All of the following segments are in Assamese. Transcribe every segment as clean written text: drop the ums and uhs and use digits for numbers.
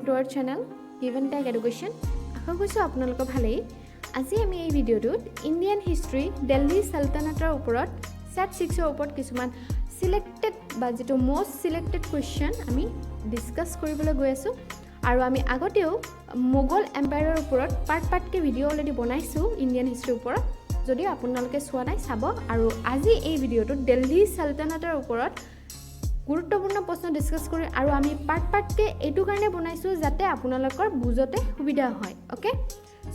Two our channel give and take education. আশা কৰিছোঁ আপোনালোকৰ ভালেই। আজি আমি এই ভিডিঅ'টোত ইণ্ডিয়ান হিষ্ট্ৰী দিল্লী সালতানাতৰ ওপৰত সেট 6ৰ ওপৰত কিছুমান সিলেক্টেড বা যিটো মোষ্ট সিলেক্টেড কুৱেশ্যন আমি ডিছকাছ কৰিবলৈ গৈ আছোঁ। আৰু আমি আগতেও মোগল এম্পায়াৰৰ ওপৰত পাৰ্টকৈ ভিডিঅ' অলৰেডি বনাইছোঁ ইণ্ডিয়ান হিষ্ট্ৰীৰ ওপৰত। যদিও আপোনালোকে চোৱা নাই চাব। আৰু আজি এই ভিডিঅ'টোত দিল্লী সালতানাতৰ ওপৰত গুৰুত্বপূৰ্ণ প্ৰশ্ন ডিছকাছ কৰি আৰু আমি পাৰ্টকৈ এইটো কাৰণে বনাইছোঁ যাতে আপোনালোকৰ বুজতে সুবিধা হয়। অ'কে,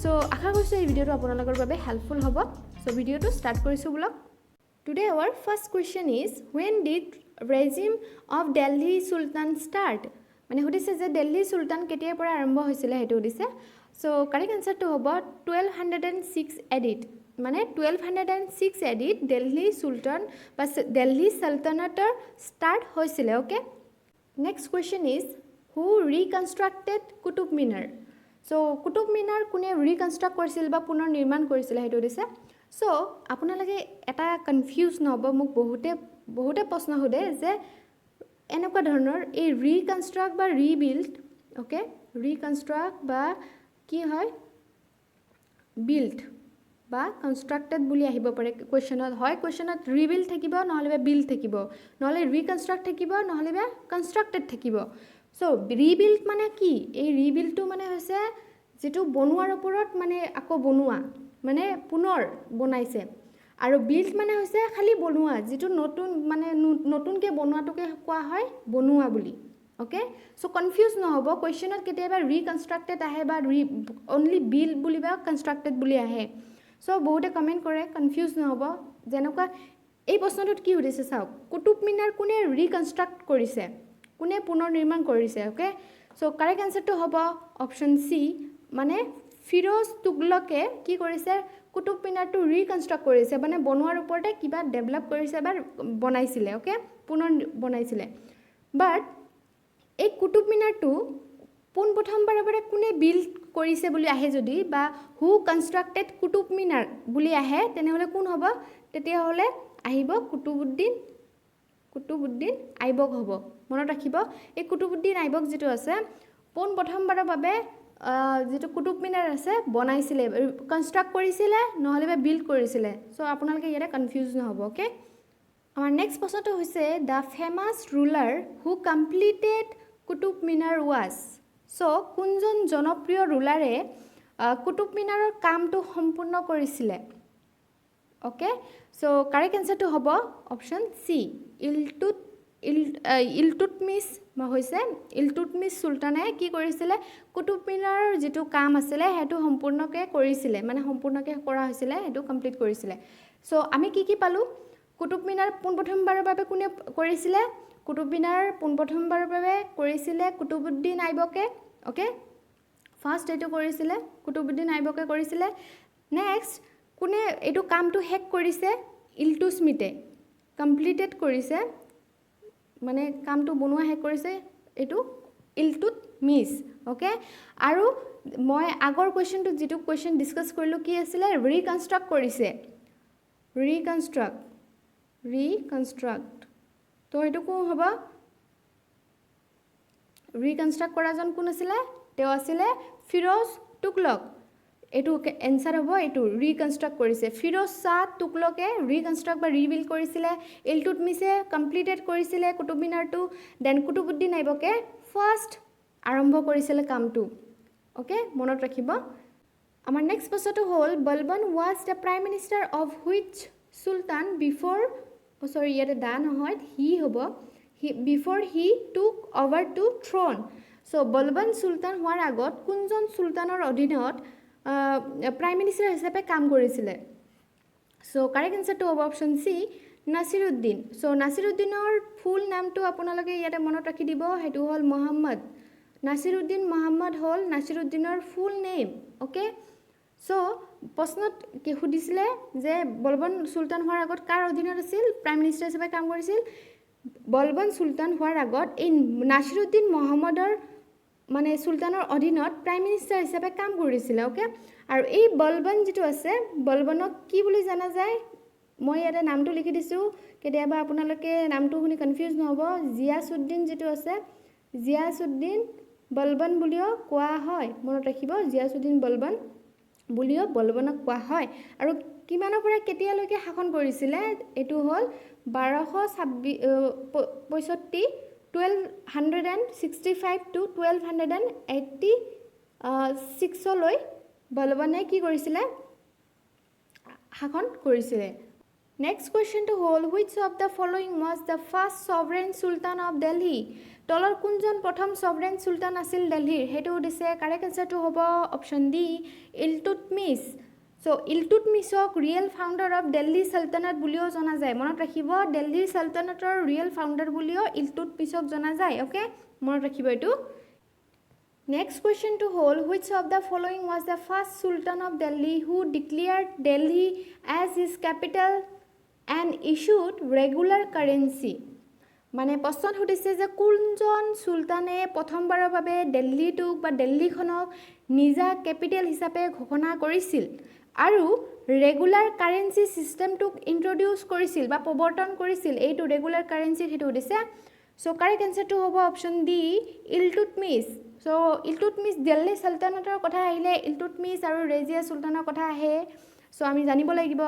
চ' আশা কৰিছোঁ এই ভিডিঅ'টো আপোনালোকৰ বাবে হেল্পফুল হ'ব। চ' ভিডিঅ'টো ষ্টাৰ্ট কৰিছোঁ blog. Today our first question is when did regime of Delhi sultan start? মানে সুধিছে যে দিল্লী চুলতান কেতিয়াৰ পৰা আৰম্ভ হৈছিলে সেইটো সুধিছে। চ' কাৰেক্ট এনচাৰটো হ'ব 1206 এডিত। মানে 1206 এডিত দিল্লী চুলতান বা দিল্লী সালতানাতৰ ষ্টাৰ্ট হৈছিলে। Okay, next question is who reconstructed Qutub Minar? So' Qutub Minar কোনে ৰিকনষ্ট্ৰাক্ট কৰিছিল বা পুনৰ নিৰ্মাণ কৰিছিলে সেইটো দিছে। চ' আপোনালোকে এটা কনফিউজ নহ'ব, মোক বহুতে প্ৰশ্ন সোধে যে এনেকুৱা ধৰণৰ এই ৰিকনষ্ট্ৰাক্ট বা ৰিবিল্ড, অ'কে, ৰিকনষ্ট্ৰাক্ট বা কি হয় বিল্ড বা কনষ্ট্ৰাক্টেড বুলি আহিব পাৰে কুৱেশ্যনত। হয় কুৱেশ্যনত ৰিবিল্ড থাকিব, নহ'লে বা বিল্ড থাকিব, নহ'লে ৰিকনষ্ট্ৰাক্ট থাকিব, নহ'লে বা কনষ্ট্ৰাক্টেড থাকিব। চ' ৰিবিল্ড মানে কি? এই ৰিবিল্ডটো মানে হৈছে যিটো বনোৱাৰ ওপৰত মানে আকৌ বনোৱা, মানে পুনৰ বনাইছে। আৰু বিল্ড মানে হৈছে খালি বনোৱা, যিটো নতুনকৈ বনোৱাটোকে কোৱা হয় বনোৱা বুলি। অ'কে, চ' কনফিউজ নহ'ব, কুৱেশ্যনত কেতিয়াবা ৰিকনষ্ট্ৰাক্টেড আহে বা অনলি বিল্ড বুলি বা কনষ্ট্ৰাক্টেড বুলি আহে। চ' বহুতে কমেণ্ট কৰে, কনফিউজ নহ'ব। যেনেকুৱা এই প্ৰশ্নটোত কি সুধিছে চাওক, কুতুব মিনাৰ কোনে ৰিকনষ্ট্ৰাক্ট কৰিছে, কোনে পুনৰ নিৰ্মাণ কৰিছে? অ'কে, চ' কাৰেক্ট এনচাৰটো হ'ব অপশ্যন চি, মানে ফিৰোজ তুগলকে কি কৰিছে, কুতুব মিনাৰটো ৰিকনষ্ট্ৰাক্ট কৰিছে, মানে বনোৱাৰ ওপৰতে কিবা ডেভেলপ কৰিছে বা বনাইছিলে। অ'কে, পুনৰ বনাইছিলে। বাট এই কুতুব মিনাৰটো পোনপ্ৰথমবাৰৰ পৰা কোনে বিল্ড কৰিছে বুলি আহে যদি, বা হু কনষ্ট্ৰাক্টেড কুতুব মিনাৰ বুলি আহে, তেনেহ'লে কোন হ'ব? তেতিয়াহ'লে আহিব কুতুবুদ্দিন আইবক হ'ব। মনত ৰাখিব, এই কুতুবুদ্দিন আইবক যিটো আছে পোনপ্ৰথমবাৰৰ বাবে যিটো কুতুব মিনাৰ আছে বনাইছিলে, কনষ্ট্ৰাক্ট কৰিছিলে, নহ'লে বা বিল্ড কৰিছিলে। চ' আপোনালোকে ইয়াতে কনফিউজ নহ'ব। অ'কে, আমাৰ নেক্সট প্ৰশ্নটো হৈছে the famous ruler who completed Qutub Minar was? So' কোনজন জনপ্ৰিয় ৰুলাৰে কুতুব মিনাৰৰ কামটো সম্পূৰ্ণ কৰিছিলে? অ'কে, চ' কাৰেক্ট এনচাৰটো হ'ব অপশ্যন চি, ইলটুটমিছ চুলতানে কি কৰিছিলে, কুতুব মিনাৰৰ যিটো কাম আছিলে সেইটো সম্পূৰ্ণকৈ কৰিছিলে, মানে সম্পূৰ্ণকৈ কৰা হৈছিলে, সেইটো কমপ্লিট কৰিছিলে। চ' আমি কি পালোঁ? কুতুব মিনাৰ পোনপ্ৰথমবাৰৰ বাবে কোনে কৰিছিলে? কুতুব মিনাৰ পোনপ্ৰথমবাৰৰ বাবে কৰিছিলে কুতুবুদ্দিন আইবকে। অ'কে, ফাৰ্ষ্ট এইটো কৰিছিলে কুতুবুদ্দিন আইবকে কৰিছিলে। নেক্সট কোনে এইটো কামটো শেষ কৰিছে? ইলটুটমিছে কমপ্লিটেড কৰিছে, মানে কামটো বনোৱা শেষ কৰিছে, এইটো ইলটুটমিছ। অ'কে, আৰু মই আগৰ কুৱেশ্যনটোত যিটো কুৱেশ্যন ডিছকাছ কৰিলোঁ কি আছিলে, ৰিকনষ্ট্ৰাক্ট কৰিছে, ৰিকনষ্ট্ৰাক্ট। তো এইটো কোন হ'ব? ৰিকনষ্ট্ৰাক্ট কৰাজন কোন আছিলে? তেওঁ আছিলে ফিৰোজ তুগলক। এইটো এনচাৰ হ'ব, এইটো ৰিকনষ্ট্ৰাক্ট কৰিছে। ফিৰোজ শ্বাহ তুগলকে ৰিকনষ্ট্ৰাক্ট বা ৰিবিল্ড কৰিছিলে, ইলটুটমিছে কমপ্লিটেড কৰিছিলে কুতুব মিনাৰটো, দেন কুতুবুদ্দিন আইবকে ফাৰ্ষ্ট আৰম্ভ কৰিছিলে কামটো। অ'কে, মনত ৰাখিব। আমাৰ নেক্সট প্ৰশ্নটো হ'ল Balban was the prime minister of which sultan ইয়াতে দা নহয়, হি হ'ব, before he took over to throne. So' Balban sultan হোৱাৰ আগত কোনজন চুলতানৰ অধীনত প্ৰাইম মিনিষ্টাৰ হিচাপে কাম কৰিছিলে? চ' কাৰেক্ট এনচাৰটো হ'ব অপশ্যন চি, নাছিৰুদ্দিন। চ' নাছিৰুদ্দিনৰ ফুল নামটো আপোনালোকে ইয়াতে মনত ৰাখি দিব, সেইটো হ'ল মহম্মদ নাছিৰুদ্দিন। মহম্মদ হ'ল নাছিৰুদ্দিনৰ ফুল নেম। অ'কে, চ' প্ৰশ্নত কি সুধিছিলে যে বলবন চুলতান হোৱাৰ আগত কাৰ অধীনত আছিল, প্ৰাইম মিনিষ্টাৰ হিচাপে কাম কৰিছিল? বলবন চুলতান হোৱাৰ আগত এই নাছিৰুদ্দিন মহম্মদৰ মানে চুলতানৰ অধীনত প্ৰাইম মিনিষ্টাৰ হিচাপে কাম কৰিছিলে। অ'কে, আৰু এই বলবন যিটো আছে, বলবনক কি বুলি জনা যায়? মই ইয়াতে নামটো লিখি দিছোঁ, কেতিয়াবা আপোনালোকে নামটো শুনি কনফিউজ নহ'ব। জিয়াছুদ্দিন যিটো আছে, জিয়াছুদ্দিন বলবন বুলিও কোৱা হয় মনত ৰাখিব জিয়াছুদ্দিন বলবন বুলিও বলবনক কোৱা হয় আৰু কিমানৰ পৰা কেতিয়ালৈকে শাসন কৰিছিলে এটো হ'ল 1265 1265 to 1286 লৈ বলবনে কি কৰিছিলে শাসন কৰিছিলে Next question to hold which of the following was the first sovereign sultan of Delhi তলৰ কোনজন প্ৰথম sovereign sultan আছিল দিল্লীৰ হেতু দিছে correct answer to হ'ব option D Iltutmish so ইলতুৎমিছক real founder of Delhi Sultanate বুলিও জনা যায় মনত ৰাখিব দিল্লী সালতানাতৰ real founder বুলিও ইলতুৎমিছক জনা যায় okay মনত ৰাখিব এটো Next question to hold which of the following was the first sultan of Delhi who declared Delhi as his capital and issued regular currency মানে প্ৰশ্ন সুধিছে যে কোনজন সুলতানে প্ৰথমবাৰৰ বাবে দিল্লীটোক বা দিল্লীখনক নিজা ক্যাপিটেল হিচাপে ঘোষণা কৰিছিল আৰু ৰেগুলাৰ কাৰেন্সি সিস্টেমটোক ইন্ট্ৰোডিউস কৰিছিল বা প্ৰৱৰ্তন কৰিছিল এইটো ৰেগুলাৰ কাৰেন্সি হেতু দিছে সো কাৰেক্ট আনসাৰটো হ'ব option D Iltutmish so Iltutmish Delhi সালতানাতৰ কথা আহিলে ইলতুৎমিছ আৰু ৰেজিয়া সুলতানৰ কথা আহে সো আমি জানিব লাগিব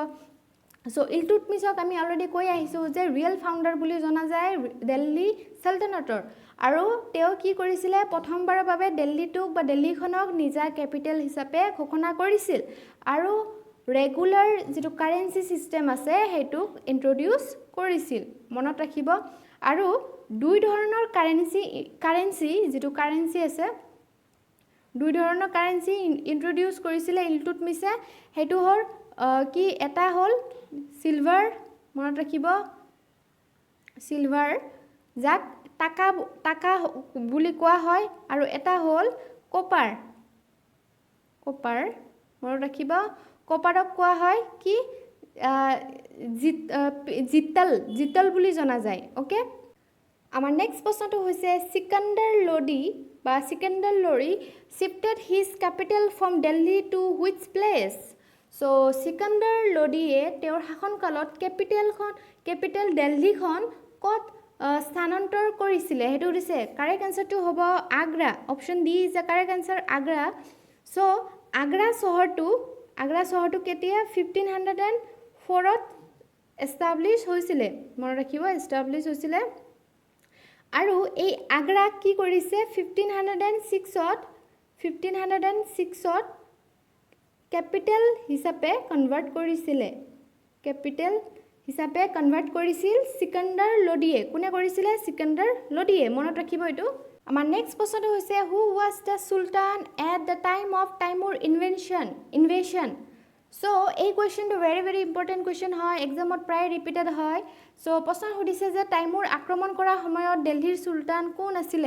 So ইলতুৎমিছক আমি অলৰেডি কৈ আহিছো যে ৰিয়েল ফাউন্ডাৰ বুলি জনা যায় দিল্লী সালতানাতৰ আৰু তেও কি কৰিছিলে প্ৰথমবাৰৰ বাবে দিল্লীটোক বা দিল্লীখনক নিজা ক্যাপিটেল হিচাপে ঘোষণা কৰিছিল আৰু ৰেগুলাৰ যেটো কাৰেন্সি সিস্টেম আছে হেতুক ইন্ট্ৰোডিউস কৰিছিল মনত ৰাখিব আৰু দুই ধৰণৰ কাৰেন্সি যেটো কাৰেন্সি আছে দুই ধৰণৰ কাৰেন্সি ইন্ট্ৰোডিউস কৰিছিলে ইলতুৎমিছে হেতু হল কি এটা হল সিলভাৰ মনত ৰাখিব সিলভাৰ যাক টাকা বুলি কোৱা হয় আৰু এটা হল কপাৰ মনত ৰাখিব কপাৰক কোৱা হয় কি জিতল বুলি জনা যায় ওকে আমাৰ নেক্সট প্ৰশ্নটো হৈছে সিকান্দাৰ লোডি shifted his capital from Delhi to which place So সিকান্দাৰ লোডিয়ে তেওঁৰ শাসনকালত ক্যাপিটেল দিল্লীখন কত স্থানান্তৰ কৰিছিলে হেতু দিছে কাৰেক্ট আনসাৰটো হ'ব Agra option D is the correct answer Agra so Agra চহৰটো কেতিয়া 1504 ত এস্টাবলিশ হৈছিলে মনত ৰাখিব এস্টাবলিশ হৈছিলে আৰু এই আগ্ৰা কি কৰিছে 1506 ত ক্যাপিটেল হিচাপে কনভাৰ্ট কৰিছিল সিকান্দাৰ লোডিয়ে কোনে কৰিছিলে সিকান্দাৰ লোডিয়ে মনত ৰাখিব এটো আমাৰ নেক্সট প্ৰশ্নটো হৈছে who was the sultan at the time of টাইমুৰ ইনভেশন সো এই কোৱেশ্চনটো very ইম্পৰ্টেন্ট কোৱেশ্চন হয় এক্সামত প্ৰায় ৰিপিটেড হয় সো প্ৰশ্ন সুধিছে যে টাইমুৰ আক্ৰমণ কৰা সময়ত দিল্লীৰ সুলতান কোন আছিল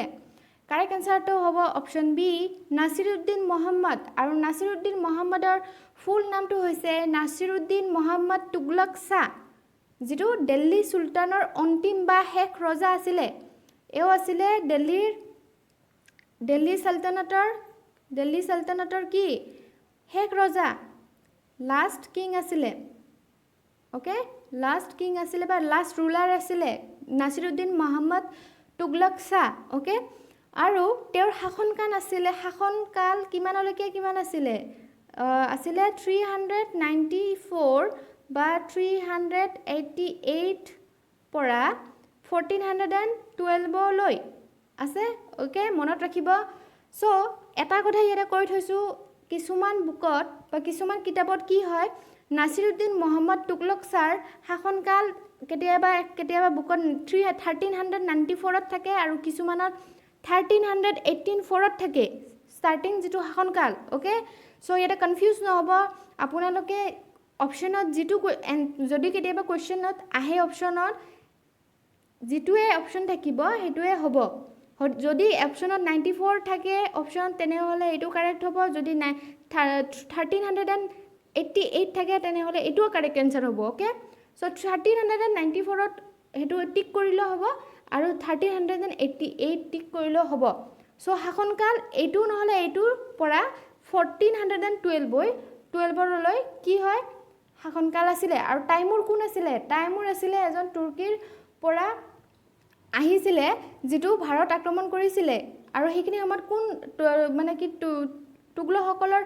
কাৰেক্ট আনসাৰটো হ'ব অপচন বি নাসিৰউদ্দিন মোহাম্মদ আৰু নাসিৰউদ্দিন মোহাম্মদৰ ফুল নামটো হৈছে নাসিৰউদ্দিন মোহাম্মদ তুগলক শাহ যেটো দিল্লী সুলতানৰ অন্তিম বা শেষ ৰজা আছিল এও আছিল দিল্লী সালতানাতৰ কি শেষ ৰজা লাষ্ট কিং আছিল ওকে লাষ্ট কিং আছিল বা লাষ্ট ৰুলাৰ আছিল নাসিৰউদ্দিন মোহাম্মদ তুগলক শাহ ওকে আৰু তেওঁৰ শাসনকাল কিমানলৈকে কিমান আছিল 394 বা 388 পৰা 1412 লৈ আছে ওকে মনত ৰাখিব সো এটা কথা ইয়াতে কৈ থৈছো কিছুমান বুকত বা কিছুমান কিতাপত কি হয় নাসিরউদ্দিন মোহাম্মদ তুগলক শাহৰ শাসনকাল কেতিয়াবা বুকত 1394 ত থাকে আৰু কিছুমানত 1384 ত থাকে স্টার্টিং যেটো শাসনকাল ওকে সো ইয়াতে কনফিউজ নহব আপোনালোকে অপশনত যেটো যদি কেতিয়াবা কোৱেশ্চনত আহে অপশনত যেটোৱে অপশন থাকিব হেতুৱে হ'ব যদি অপশনত 94 থাকে অপশন তেনে হলে এটো কারেক্ট হ'ব যদি 1388 থাকে তেনে হলে এটো কারেক্ট আনসার হ'ব ওকে সো 1394 ত হেতু টিক কৰিলে হ'ব আৰু 1388 টিক কৰিলে হ'ব সো শাসনকাল এটো নহলে এটোৰ পৰা 1412 লৈ কি হয় শাসনকাল আছিল আৰু টাইমুৰ কোন আছিল টাইমুৰ আছিল এজন তুৰ্কীৰ পৰা আহিছিল যেটো ভাৰত আক্ৰমণ কৰিছিল আৰু সেইখিনি সময়ত কোন মানে কি তুগলকসকলৰ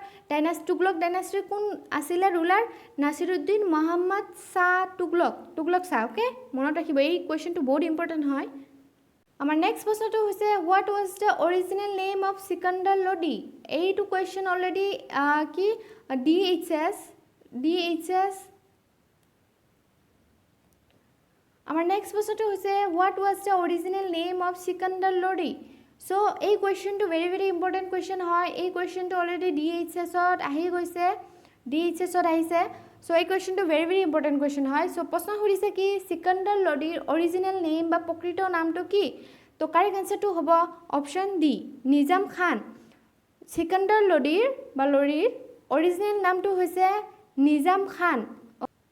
তুগলক ডাইনাষ্টিৰ কোন আছিলে ৰুলাৰ নাছিৰুদ্দিন মোহাম্মদ শ্বাহ তুগলক শ্বাহ ওকে মনত ৰাখিব এই কুৱেশ্যনটো বহুত ইম্পৰ্টেণ্ট হয় আমাৰ নেক্সট প্ৰশ্নটো হৈছে what was the original name of Sikandar Lodi এইটো কুৱেশ্যন অলৰেডি কি DHS আমাৰ নেক্সট প্ৰশ্নটো হৈছে what was the original name of Sikandar Lodi so এই কুৱেশ্যনটো ভেৰি ইম্পৰ্টেণ্ট কুৱেশ্যন হয় এই কুৱেশ্যনটো অলৰেডি DHSত আহি গৈছে DHSত আহিছে সো এই কুৱেশ্যনটো ভেৰি ইম্পৰ্টেণ্ট কুৱেশ্যন হয় সো প্ৰশ্ন সুধিছে কি সিকান্দাৰ লোডিৰ অৰিজিনেল নেম বা প্ৰকৃত নামটো কি তো কাৰেক্ট আনসাৰটো হ'ব অপশ্যন ডি নিজাম খান সিকান্দাৰ লোডিৰ অৰিজিনেল নামটো হৈছে নিজাম খান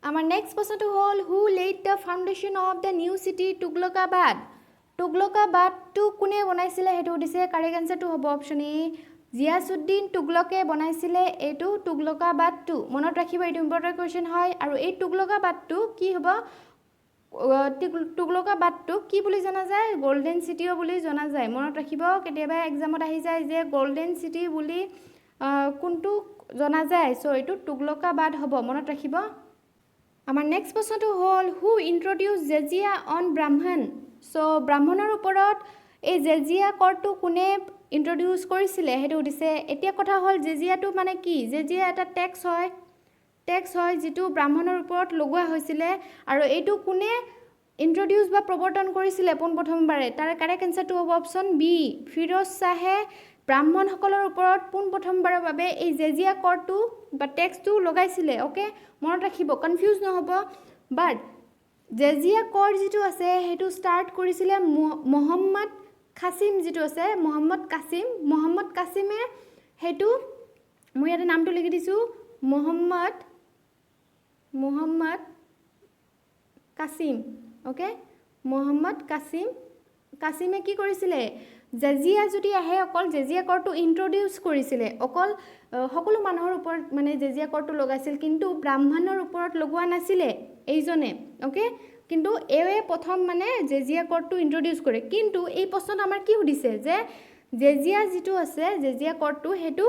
আমাৰ নেক্সট প্ৰশ্নটো হ'ল who led the foundation of the new city তুগলকাবাদটো কোনে বনাইছিলে সেইটো সুধিছে কাৰেক্ট আনসাৰটো হ'ব অপশ্যন এ জিয়াছুদ্দিন তুগলকে বনাইছিলে এইটো তুগলকাবাদটো মনত ৰাখিব এইটো ইম্পৰ্টেণ্ট কুৱেশ্যন হয় আৰু এই তুগলকাবাদটো কি হ'ব তুগলকাবাদটো কি বুলি জনা যায় গোল্ডেন চিটিও বুলি জনা যায় মনত ৰাখিব কেতিয়াবা এক্সামত আহি যায় যে গোল্ডেন চিটি বুলি কোনটো জনা যায় সো এইটো তুগলকাবাদ হ'ব মনত ৰাখিব আমাৰ নেক্সট প্ৰশ্নটো হ'ল হু ইন্ট্ৰডিউচ জেজিয়া অন ব্ৰাহ্মণ সো ব্ৰাহ্মণৰ ওপৰত এই জেজিয়া কৰটো কোনে ইন্ট্ৰডিউচ কৰিছিলে সেইটো সুধিছে এতিয়া কথা হ'ল জেজিয়াটো মানে কি জেজিয়া এটা টেক্স হয় যিটো ব্ৰাহ্মণৰ ওপৰত লগোৱা হৈছিলে আৰু এইটো কোনে ইন্ট্ৰডিউচ বা প্ৰৱৰ্তন কৰিছিলে পোনপ্ৰথমবাৰে তাৰ কাৰেক্ট আনসাৰটো হ'ব অপশ্যন বি ফিৰোজ শ্বাহে ব্ৰাহ্মণসকলৰ ওপৰত পোনপ্ৰথমবাৰৰ বাবে এই জেজিয়া কৰটো বা টেক্সটো লগাইছিলে ওকে মনত ৰাখিব কনফিউজ নহ'ব বাট জেজিয়া কৰ যিটো আছে সেইটো ষ্টাৰ্ট কৰিছিলে মোহাম্মদ কাছিম যিটো আছে মোহাম্মদ কাছিমে সেইটো মই ইয়াতে নামটো লিখি দিছোঁ মোহাম্মদ কাছিম ওকে মোহাম্মদ কাছিমে কি কৰিছিলে জেজিয়া যদি আহে অকল জেজিয়া কৰটো ইন্ট্ৰডিউচ কৰিছিলে অকল সকলো মানুহৰ ওপৰত মানে জেজিয়া কৰটো লগাইছিল কিন্তু ব্ৰাহ্মণৰ ওপৰত লগোৱা নাছিলে এইজনে ওকে কিন্তু এৱে প্ৰথম মানে জেজিয়া কৰটো ইন্ট্ৰডিউচ কৰে কিন্তু এই প্ৰশ্নত আমাৰ কি সুধিছে যে জেজিয়া যিটো আছে জেজিয়া কৰটো সেইটো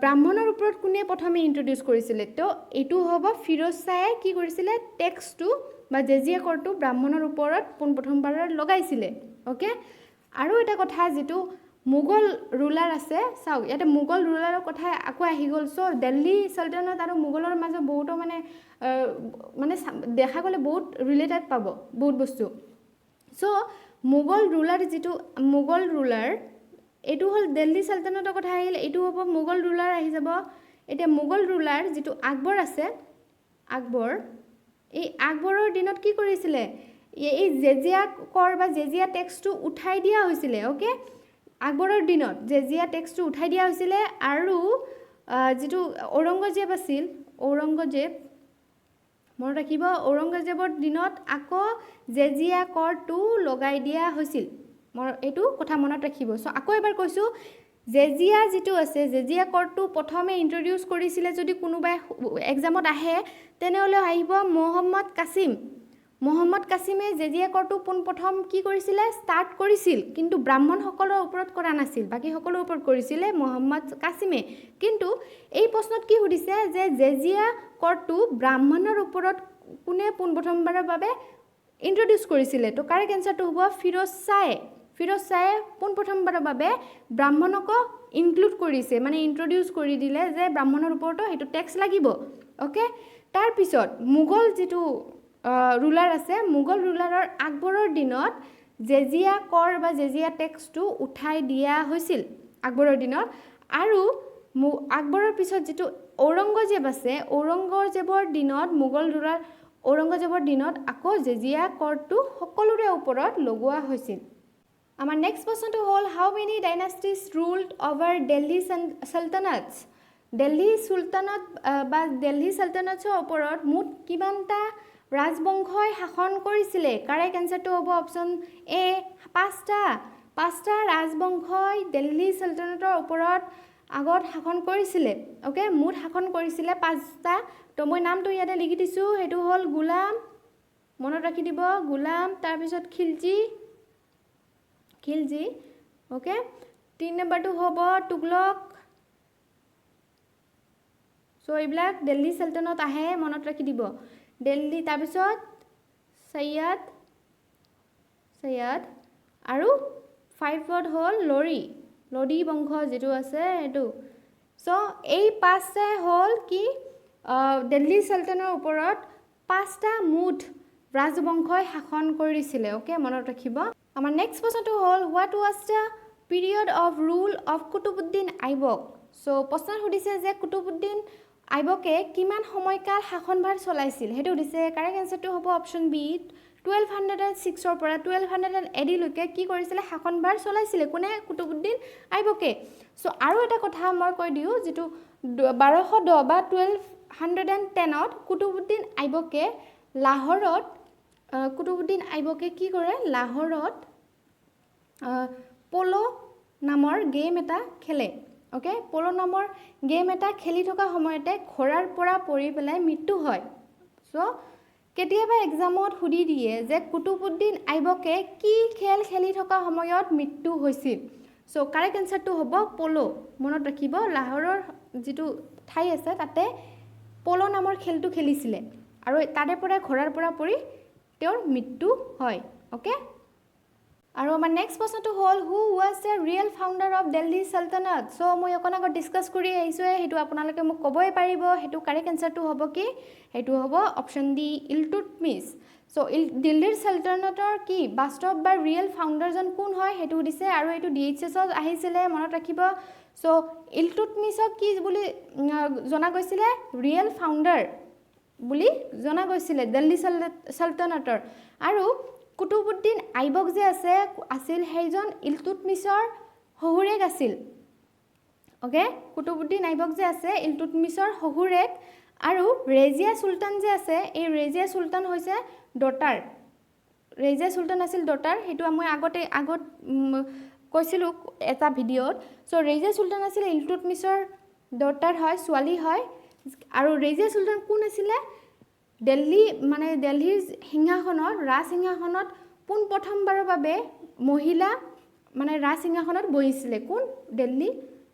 ব্ৰাহ্মণৰ ওপৰত কোনে প্ৰথমে ইন্ট্ৰডিউচ কৰিছিলে তো এইটো হ'ব ফিৰোজ শ্বাহে কি কৰিছিলে টেক্সটো বা জেজিয়া কৰটো ব্ৰাহ্মণৰ ওপৰত পোনপ্ৰথমবাৰ লগাইছিলে ওকে আৰু এটা কথা যিটো মুঘল ৰুলাৰ আছে চাওক ইয়াতে মুঘল ৰুলাৰৰ কথা আকৌ আহি গ'ল সো দিল্লী সালতানাত আৰু মুঘলৰ মাজত বহুতো মানে দেখা গ'লে বহুত ৰিলেটেড পাব বহুত বস্তু সো মুঘল ৰুলাৰ এইটো হ'ল দিল্লী সালতানাতৰ কথা আহিল এইটো হ'ব মুঘল ৰুলাৰ আহি যাব এতিয়া মুঘল ৰুলাৰ যিটো আকবৰ আছে এই আকবৰৰ দিনত কি কৰিছিলে এই জেজিয়া কৰ বা জেজিয়া টেক্সটো উঠাই দিয়া হৈছিলে ওকে আকবৰৰ দিনত জেজিয়া টেক্সটো উঠাই দিয়া হৈছিলে আৰু যিটো ঔৰংগজেব আছিল মনত ৰাখিব ঔৰংগজেবৰ দিনত আকৌ জেজিয়া কৰটো লগাই দিয়া হৈছিল এইটো কথা মনত ৰাখিব সো আকৌ এবাৰ কৈছোঁ জেজিয়া যিটো আছে জেজিয়া কৰটো প্ৰথমে ইন্ট্ৰডিউচ কৰিছিলে যদি কোনোবাই এক্সামত আহে তেনেহ'লে আহিব মোহাম্মদ কাছিমে জেজিয়া কৰটো পোনপ্ৰথম কি কৰিছিলে ষ্টাৰ্ট কৰিছিল কিন্তু ব্ৰাহ্মণসকলৰ ওপৰত কৰা নাছিল বাকী সকলৰ ওপৰত কৰিছিলে মোহাম্মদ কাছিমে কিন্তু এই প্ৰশ্নত কি সুধিছে যে জেজিয়া কৰটো ব্ৰাহ্মণৰ ওপৰত কোনে পোনপ্ৰথমবাৰৰ বাবে ইন্ট্ৰডিউচ কৰিছিলে তো কাৰেক্ট আনসাৰটো হ'ব ফিৰোজ শ্বাহে পোনপ্ৰথমবাৰৰ বাবে ব্ৰাহ্মণক ইনক্লুড কৰিছে মানে ইন্ট্ৰডিউচ কৰি দিলে যে ব্ৰাহ্মণৰ ওপৰতো সেইটো টেক্স লাগিব ওকে তাৰপিছত মুঘল যিটো ৰুলাৰ আছে মুঘল ৰুলাৰৰ আকবৰৰ দিনত জেজিয়া কৰ বা জেজিয়া টেক্সটো উঠাই দিয়া হৈছিল আকবৰৰ দিনত আৰু আকবৰৰ পিছত যিটো ঔৰংগজেব আছে ঔৰংগজেবৰ দিনত মুঘল ৰুলাৰ ঔৰংগজেবৰ দিনত আকৌ জেজিয়া কৰটো সকলোৰে ওপৰত লগোৱা হৈছিল আমাৰ নেক্সট প্ৰশ্নটো হ'ল how many dynasties ruled over Delhi sultanates Delhi sultanate বা দিল্লী সালতানাটছৰ ওপৰত মুঠ কিমানটা ৰাজবংশই শাসন কৰিছিলে কাৰেক্ট আনসাৰটো হ'ব অপশ্যন এ 5টা ৰাজবংশই দিল্লী সালতানাতৰ ওপৰত আগত শাসন কৰিছিলে ওকে মুঠ শাসন কৰিছিলে 5টা তো মই নামটো ইয়াতে লিখি দিছোঁ সেইটো হ'ল গুলাম মনত ৰাখি দিব গুলাম তাৰপিছত খিলজি ওকে 3 নম্বৰটো হ'ব তুগলক সো এইবিলাক দিল্লী সালতানাত আহে মনত ৰাখি দিব দিল্লী তাৰপিছত সৈয়দ আৰু 5 ৱৰ্ড হ'ল লৰি বংশ যেটো আছে এটো সো এই পাঁচটা হ'ল কি দিল্লী সালতানাৰ ওপৰত পাঁচটা মুঠ ৰাজবংশই শাসন কৰিছিলে ওকে মনত ৰাখিব আমাৰ নেক্সট প্ৰশ্নটো হ'ল what was the period of rule of Qutubuddin Aibak so প্ৰশ্ন সুধিছে যে কুতুবুদ্দিন আইবকে কিমান সময়কাল শাসনভাৰ চলাইছিল হেতু দিছে কাৰেক্ট আনসাৰটো হ'ব অপচন বি 1206 ৰ পৰা 1280 লৈকে কি কৰিছিলে শাসনভাৰ চলাইছিলে কোনে কুতুবুদ্দিন আইবকে সো আৰু এটা কথা মই কৈ দিও যেটো 1210 বা 1210ত কুতুবুদ্দিন আইবকে লাহোৰত কি কৰে লাহোৰত পোলো নামৰ গেম এটা খেলে ওকে পোলো নামৰ গেম এটা খেলি থকা সময়তে ঘোঁৰাৰ পৰা পৰি পেলাই মৃত্যু হয় সো কেতিয়াবা এক্সামত সুধি দিয়ে যে কুতুবুদ্দিন আইবকে কি খেল খেলি থকা সময়ত মৃত্যু হৈছিল সো কাৰেক্ট আনসাৰটো হ'ব পোলো মনত ৰাখিব লাহোৰৰ যেটো ঠাই আছে তাতে পোলো নামৰ খেলটো খেলিছিলে আৰু তাৰে পৰা ঘোঁৰাৰ পৰা পৰি তেওঁৰ মৃত্যু হয় ওকে আৰু আমাৰ নেক্সট প্ৰশ্নটো হ'ল who was the real founder of Delhi sultanate so মই অকনাগত ডিসকাস কৰি আহিছো হেতু আপোনালোকে মোক ক'বই পাৰিব হেতু কাৰেক্ট আনসাৰটো হ'ব কি হেতু হ'ব অপচন ডি ইলতুৎমিছ সো দিল্লীৰ সালতানাতৰ কি বাস্তৱ বা ৰিয়েল ফাউণ্ডাৰজন কোন হয় হেতু দিছে আৰু এটো ডিএইচএছত আহিছিলে মনত ৰাখিব সো ইলতুৎমিছক কি বুলি জনা গৈছিলে ৰিয়েল ফাউণ্ডাৰ বুলি জনা গৈছিলে দিল্লী সালতানাতৰ আৰু কুতুবুদ্দিন আইবক যে আছিল সেইজন ইলতুৎমিছৰ শহুৰেক আছিল ওকে কুতুবুদ্দিন আইবক যে আছে ইলতুৎমিছৰ শহুৰেক আৰু ৰেজিয়া সুলতান যে আছে এই ৰেজিয়া সুলতান হৈছে ডটাৰ ৰেজিয়া সুলতান আছিল ডটাৰ হেতু মই আগত কৈছিলো এটা ভিডিঅত সো ৰেজিয়া সুলতান আছিল ইলতুৎমিছৰ ডটাৰ হয় ছোৱালী হয় আৰু ৰেজিয়া সুলতান কোন আছিল দিল্লীৰ সিংহাসনত ৰাজসিংহাসনত পোন প্ৰথমবাৰৰ বাবে মহিলা ৰাজসিংহাসনত বহিছিলে কোন দিল্লী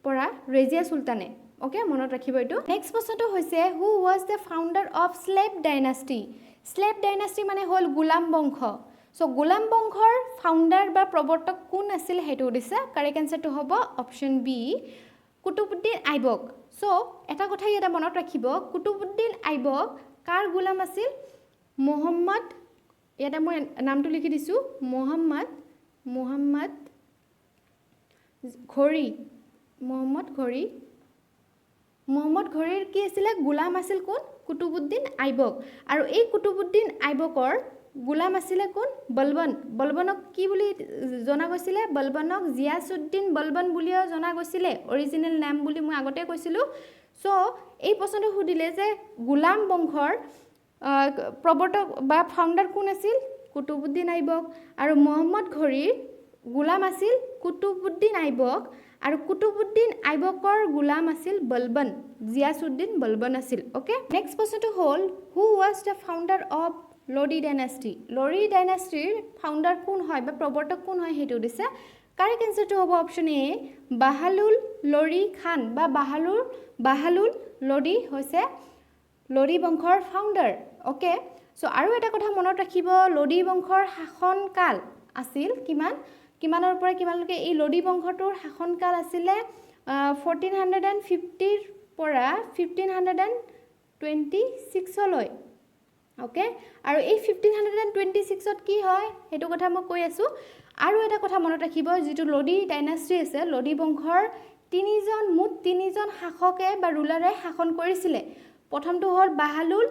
পৰা ৰেজিয়া সুলতানে ওকে মনত ৰাখিব এটো নেক্সট প্ৰশ্নটো হৈছে who was the founder of slave dynasty মানে হ'ল গোলাম বংশ সো গোলাম বংশৰ ফাউণ্ডাৰ বা প্ৰৱৰ্তক কোন আছিল হেতু দিছে কাৰেক্ট আনসাৰটো হ'ব option B Qutubuddin Aibak so এটা কথা ইয়াতে মনত ৰাখিব কুতুবুদ্দিন আইবক কাৰ গোলাম আছিল মোহাম্মদ ইয়াতে মই নামটো লিখি দিছো মোহাম্মদ ঘড়ীৰ কি আছিল গোলাম আছিল কোন কুতুবুদ্দিন আইবক আৰু এই কুতুবুদ্দিন আইবকৰ গোলাম আছিল কোন বলবনক কি বুলি জনা গৈছিল বলবনক জিয়াছুদ্দিন বলবন বুলিও জনা গৈছিল অৰিজিনেল নাম বুলি মই আগতে কৈছিলো সো এই প্ৰশ্নটো সুধিলে যে গোলাম বংশৰ প্ৰৱৰ্তক বা ফাউণ্ডাৰ কোন আছিল কুতুবুদ্দিন আইবক আৰু মোহাম্মদ ঘড়ীৰ গোলাম আছিল কুতুবুদ্দিন আইবক আৰু কুতুবুদ্দিন আইবকৰ গোলাম আছিল বলবন জিয়াছুদ্দিন বলবন আছিল ওকে নেক্সট প্ৰশ্নটো হ'ল who was the founder of লৰি ডাইনাষ্টিৰ ফাউণ্ডাৰ কোন হয় বা প্ৰৱৰ্তক কোন হয় হেতু দিছে কাৰেক্ট আনসাৰটো হ'ব অপচন এ বাহালুল লৰি খান বা বাহালুল লৰি হৈছে লৰি বংশৰ ফাউণ্ডাৰ ওকে সো আৰু এটা কথা মনত ৰাখিব লৰি বংশৰ শাসনকাল আছিল কিমানৰ পৰা কিমানলৈকে এই লৰি বংশটোৰ শাসনকাল আছিলে 1450 ৰ পৰা 1526 লৈ ওকে আৰু এই 1526ত কি হয় হেতু কথা মই কৈ আছো আৰু এটা কথা মনত ৰাখিব যেটো লৰি ডাইনাষ্টি আছে লৰি বংশৰ মুঠ তিনিজন শাসকে বা ৰুলাৰে শাসন কৰিছিলে প্ৰথমটো হ'ল বাহালুল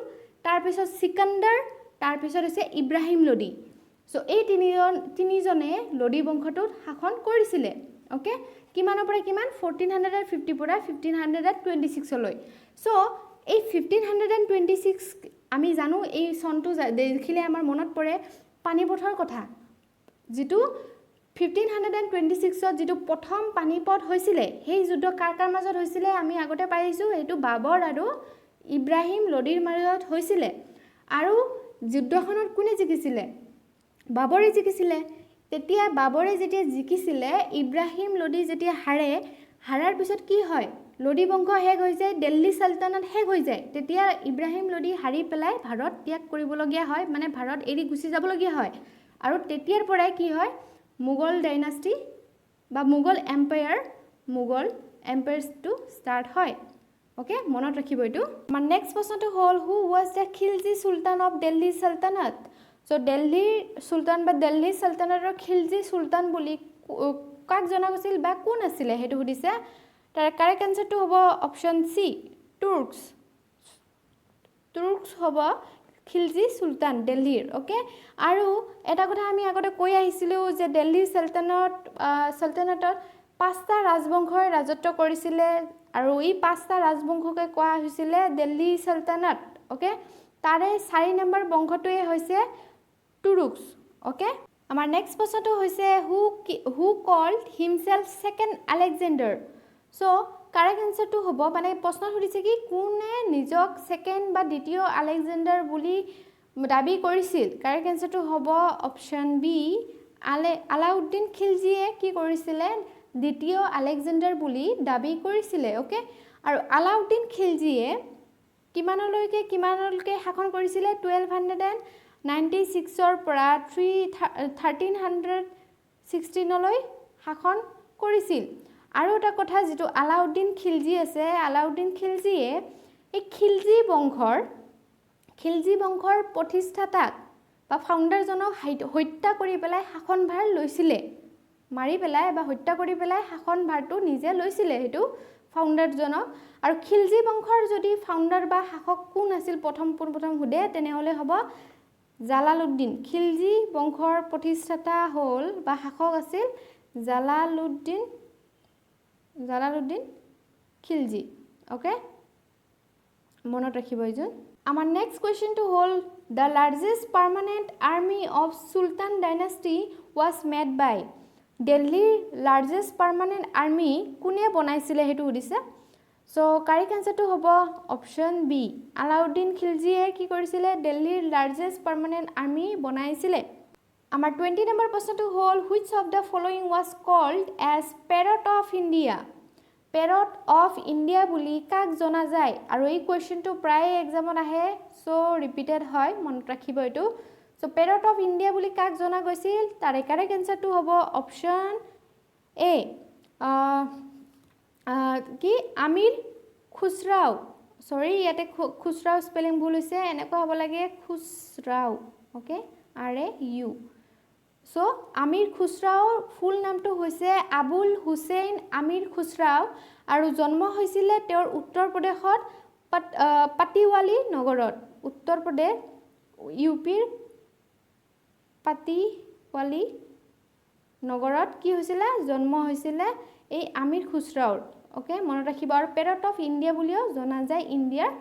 তাৰ পিছত সিকান্দাৰ তাৰ পিছত হৈছে ইব্ৰাহিম লোডি সো এই তিনিজনে লৰি বংশটোত শাসন কৰিছিলে ওকে কিমানৰ পৰা কিমান 1450 পৰা 1526 লৈ সো এই 1526 আমি জানো এই সনটো দেখিলে আমাৰ মনত পৰে পানিপথৰ কথা যেটো 1526ত যেটো প্ৰথম পানিপথ হৈছিল সেই যুদ্ধ কাৰ মাজত হৈছিল আমি আগতে পাইছো এটো বাবৰ আৰু ইব্ৰাহিম লোডিৰ মাজত হৈছিল আৰু যুদ্ধখনত কোনে জিকিছিল বাবৰে জিকিছিল তেতিয়া বাবৰে যেতিয়া জিকিছিলে ইব্ৰাহিম লোডি যেতিয়া হাৰাৰ পিছত কি হয় লোডি বংশ শেষ হৈ যায় দিল্লী সালতানাত শেষ হৈ যায় তেতিয়া ইব্ৰাহিম লোডি হাৰি পেলাই ভাৰত ত্যাগ কৰিবলগীয়া হয় মানে ভাৰত এৰি গুচি যাবলগীয়া হয় আৰু তেতিয়াৰ পৰাই কি হয় মোগল ডাইনাষ্টি বা মোগল এম্পায়াৰটো ষ্টাৰ্ট হয় ওকে মনত ৰাখিব এটো আমাৰ নেক্সট প্ৰশ্নটো হ'ল who was the Khilji sultan of Delhi sultanate so দিল্লীৰ সুলতান বা দিল্লী সালতানাতৰ খিলজি সুলতান বুলি কাক জনা গৈছিল বা কোন আছিল হেতু সুধিছে তাৰ কাৰেক্ট আনসাৰটো হ'ব অপচন সি তুৰ্কছ হ'ব খিলজি সুলতান দিল্লীৰ ওকে আৰু এটা কথা আমি আগতে কৈ আহিছিলো যে দিল্লী সালতানাতত পাঁচটা ৰাজবংশই ৰাজত্ব কৰিছিলে আৰু এই পাঁচটা ৰাজবংশকে কোৱা হৈছিল দিল্লী সালতানাত ওকে তাৰে 4 নম্বৰ বংশটোৱে হৈছে তুৰ্কছ ওকে আমাৰ নেক্সট প্ৰশ্নটো হৈছে who called himself second Alexander so correct আনসাৰটো হ'ব মানে প্ৰশ্ন সুধিছে কি কোনে নিজক সেকেন্ড বা দ্বিতীয় আলেকজান্ডাৰ বুলি দাবী কৰিছিল কাৰেক্ট আনসাৰটো হ'ব অপচন বি আলাউদ্দিন খিলজিয়ে কি কৰিছিল দ্বিতীয় আলেকজান্ডাৰ বুলি দাবী কৰিছিল ওকে আৰু আলাউদ্দিন খিলজিয়ে কিমানলৈকে শাসন কৰিছিল 1296 পৰা 1316 লৈ শাসন কৰিছিল আৰু এটা কথা যেটো আলাউদ্দিন খিলজি আছে আলাউদ্দিন খিলজিয়ে এই খিলজি বংশৰ প্ৰতিষ্ঠাতাক বা ফাউণ্ডাৰজনক হত্যা কৰি পেলাই শাসনভাৰ লৈছিলে মাৰি পেলাই বা হত্যা কৰি পেলাই শাসনভাৰটো নিজে লৈছিলে হেতু ফাউণ্ডাৰজনক আৰু খিলজি বংশৰ যদি ফাউণ্ডাৰ বা শাসক কোন আছিল প্ৰথম হুদে তেনেহলে হ'ব জালালুদ্দিন খিলজি বংশৰ প্ৰতিষ্ঠাতা হ'ল বা শাসক আছিল জালালুদ্দিন খিলজি ওকে মনত ৰাখিব এইজন আমাৰ নেক্সট কোৱেশ্চনটো হ'ল the largest permanent army of Sultan dynasty was made by দিল্লীৰ লাৰ্জেষ্ট পাৰ্মানেন্ট আৰ্মি কোনে বনাইছিলে হেতু সুধিছে সো কাৰেক্ট আনসাৰটো হ'ব অপচন বি আলাউদ্দিন খিলজিয়ে কি কৰিছিলে দিল্লীৰ লাৰ্জেষ্ট পাৰ্মানেন্ট আৰ্মি বনাইছিলে আমাৰ 20 নম্বৰ প্ৰশ্নটো হ'ল which of the following was called as parrot of India বুলি কাক জনা যায় আৰু এই কোৱেশ্চনটো প্ৰায় এক্সামত আহে সো ৰিপিটেড হয় মনত ৰাখিব এটো সো parrot of India বুলি কাক জনা গৈছিল তাৰ কাৰেক্ট আনসাৰটো হ'ব অপচন এ কি আমিৰ খুসৰাও সৰি ইয়াতে খুসৰাও স্পেলিং ভুল হৈছে এনেকুৱা হ'ব লাগে খুসৰাও ওকে RAU সো আমিৰ খুসৰাওৰ ফুল নামটো হৈছে আবুল হুছেইন আমিৰ খুসৰাও আৰু জন্ম হৈছিল তেওঁৰ উত্তৰ প্ৰদেশত পাটিৱালি নগৰত উত্তৰ প্ৰদেশ ইউপিৰ পাটিৱালি নগৰত কি হৈছিল জন্ম হৈছিল এই আমিৰ খুসৰাওৰ ওকে মনত ৰাখিব আৰু পেৰট অফ ইণ্ডিয়া বুলিও জনা যায় ইণ্ডিয়াৰ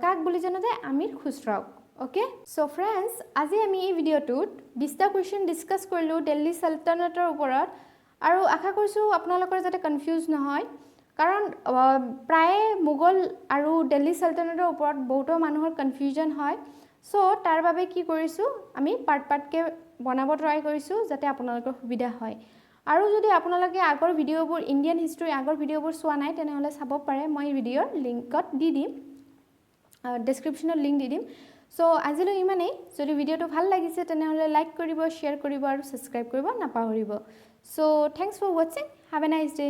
কাক বুলি জনা যায় আমিৰ খুসৰাও ওকে সো ফ্ৰেন্ডস আজি আমি এই ভিডিওটোত 20টা কোৱেশ্চন ডিসকাস কৰিলো দিল্লী সালতানাতৰ ওপৰত আৰু আশা কৰিছো আপোনালোকৰ যাতে কনফিউজ নহয় কাৰণ প্ৰায় মোগল আৰু দিল্লী সালতানাতৰ ওপৰত বহুত মানুহৰ কনফিউজন হয় সো তাৰ বাবে কি কৰিছো আমি পাৰ্টকে বনাব ট্ৰাই কৰিছো যাতে আপোনালোকৰ সুবিধা হয় আৰু যদি আপোনালোকে আগৰ ভিডিওবোৰ ইন্ডিয়ান হিষ্টৰী আগৰ ভিডিওবোৰ চোৱা নাই তেনেহলে চাব পাৰে মই ভিডিওৰ লিংকত দি দিম ডেসক্ৰিপচনত লিংক দি দিম সো আজিলৈ ইমানেই যদি ভিডিওটো ভাল লাগিছে তেনেহলে লাইক কৰিব শেয়াৰ কৰিব আৰু সাবস্ক্ৰাইব কৰিব নাপাহৰিব so thanks for watching have a nice day